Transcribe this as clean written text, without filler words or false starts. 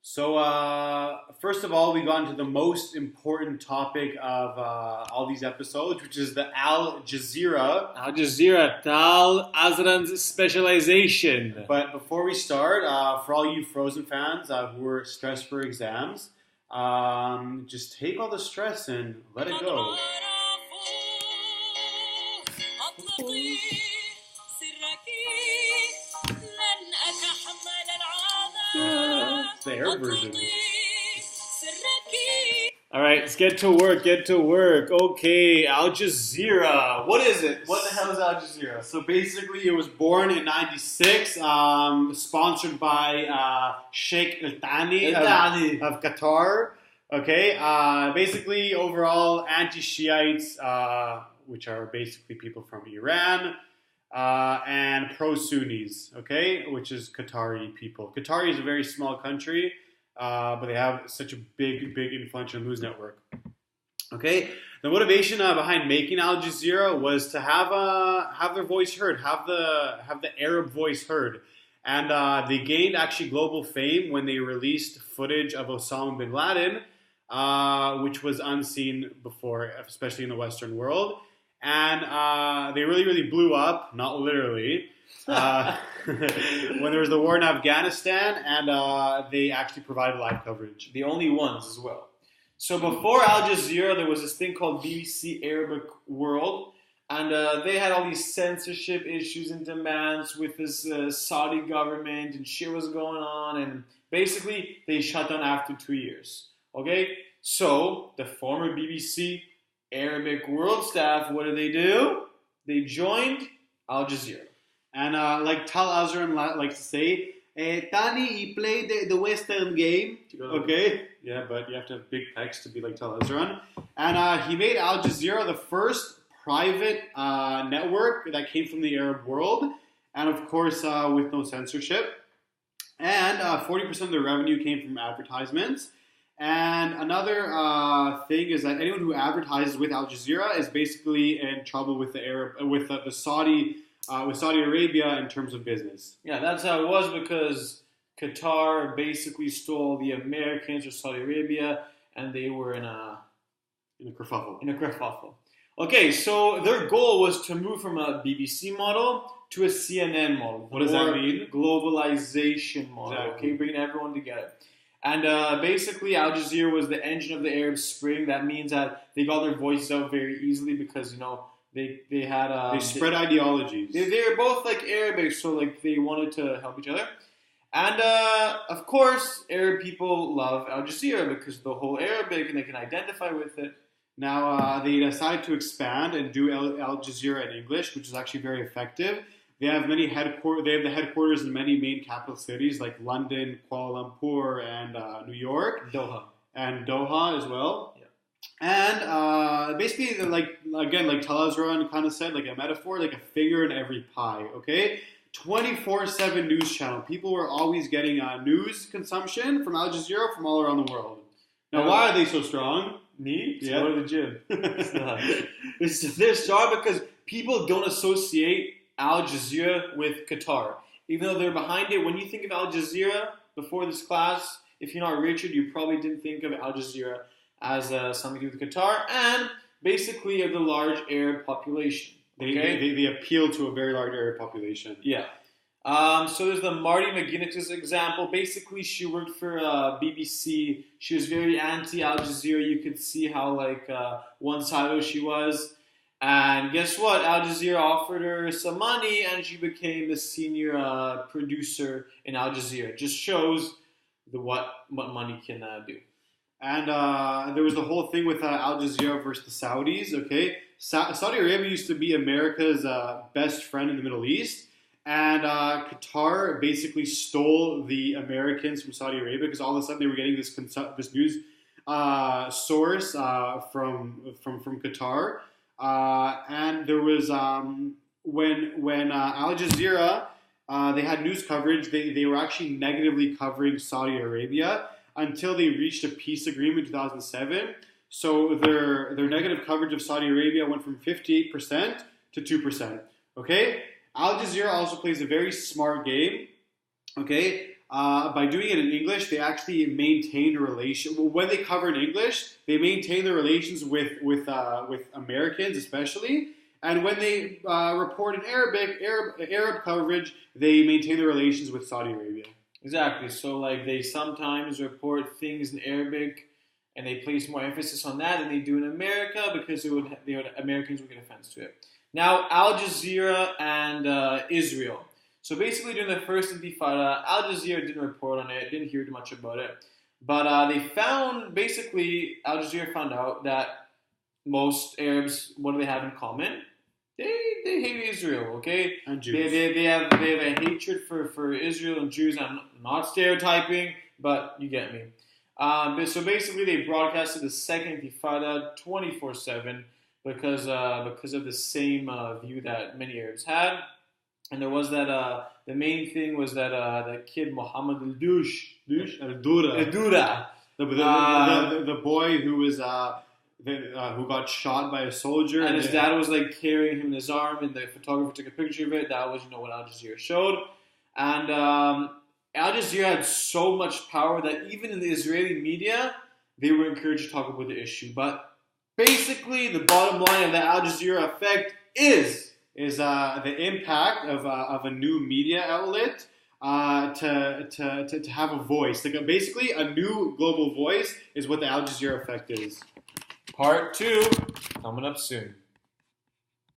So, first of all, we got into the most important topic of all these episodes, which is the Al Jazeera. Al Jazeera, Tal Azran's specialization. But before we start, for all you Frozen fans who are stressed for exams, just take all the stress and let it go. It's the Arab version. All right, let's get to work. Okay, Al Jazeera. What is it? What the hell is Al Jazeera? So basically, it was born in '96, sponsored by Sheikh Al Thani of Qatar. Okay, basically, overall, anti-Shiites, which are basically people from Iran, and pro-Sunnis, okay, which is Qatari people. Qatar is a very small country, but they have such a big influential news network. Okay, the motivation behind making Al Jazeera was to have their voice heard, have the Arab voice heard, and they gained actually global fame when they released footage of Osama bin Laden, which was unseen before, especially in the Western world. And they really blew up, not literally, when there was the war in Afghanistan, and they actually provided live coverage. The only ones as well. So before Al Jazeera, there was this thing called BBC Arabic World, and they had all these censorship issues and demands with this Saudi government, and shit was going on, and basically they shut down after 2 years. Okay, so the former BBC Arabic World staff, what did they do? They joined Al Jazeera. And like Tal Azran likes to say, Tani, he played the Western game. Okay? Yeah, but you have to have big pecs to be like Tal Azran. And he made Al Jazeera the first private network that came from the Arab world. And of course, with no censorship. And 40% of the revenue came from advertisements. And another thing is that anyone who advertises with Al Jazeera is basically in trouble with the Saudi Arabia in terms of business. Yeah, that's how it was, because Qatar basically stole the Americans or Saudi Arabia, and they were in a kerfuffle. Okay, so their goal was to move from a BBC model to a CNN model. What does that mean? Globalization model. Exactly. Okay, bringing everyone together. And basically, Al Jazeera was the engine of the Arab Spring. That means that they got their voices out very easily because, they had... they spread ideologies. They were both, like, Arabic, so, like, they wanted to help each other. And, of course, Arab people love Al Jazeera because of the whole Arabic, and they can identify with it. Now, they decided to expand and do Al Jazeera in English, which is actually very effective. They have the headquarters in many main capital cities like London, Kuala Lumpur, and New York. Doha as well. Yeah. And basically, like Tal Azran kind of said, like a metaphor, like a finger in every pie, okay? 24/7 news channel. People were always getting news consumption from Al Jazeera from all around the world. Now, why are they so strong? Me? Yeah. Go to the gym. They're strong because people don't associate Al Jazeera with Qatar. Even though they're behind it, when you think of Al Jazeera before this class, if you're not Richard, you probably didn't think of Al Jazeera as something to do with Qatar and basically of the large Arab population. Okay? They appeal to a very large Arab population. Yeah. So there's the Marty McGuinness example. Basically, she worked for BBC. She was very anti-Al Jazeera. You could see how one-sided she was. And guess what? Al Jazeera offered her some money, and she became the senior producer in Al Jazeera. Just shows what money can do. And there was the whole thing with Al Jazeera versus the Saudis. Okay, Saudi Arabia used to be America's best friend in the Middle East, and Qatar basically stole the Americans from Saudi Arabia because all of a sudden they were getting this news source from Qatar. And there was when Al Jazeera they had news coverage, they were actually negatively covering Saudi Arabia until they reached a peace agreement in 2007. So their negative coverage of Saudi Arabia went from 58% to 2%. Okay, Al Jazeera also plays a very smart game. Okay, by doing it in English, they actually maintained a relation. Well, when they cover in English, they maintain the relations with Americans, especially. And when they report in Arab coverage, they maintain the relations with Saudi Arabia. Exactly. So like they sometimes report things in Arabic, and they place more emphasis on that than they do in America because Americans would get offense to it. Now Al Jazeera and Israel. So basically, during the first Intifada, Al Jazeera didn't report on it, didn't hear much about it, but they found basically Al Jazeera found out that most Arabs, what do they have in common? They hate Israel, okay? And Jews. They have a hatred for Israel and Jews. I'm not stereotyping, but you get me. So basically, they broadcasted the second Intifada 24/7 because of the same view that many Arabs had. And there was that the main thing was that that kid Muhammad al-Dura, the boy who was who got shot by a soldier, and his dad was like carrying him in his arm, and the photographer took a picture of it. That was what Al Jazeera showed, and Al Jazeera had so much power that even in the Israeli media, they were encouraged to talk about the issue. But basically, the bottom line of the Al Jazeera effect is the impact of a new media outlet to have a voice. Like basically, a new global voice is what the Al Jazeera effect is. Part 2 coming up soon.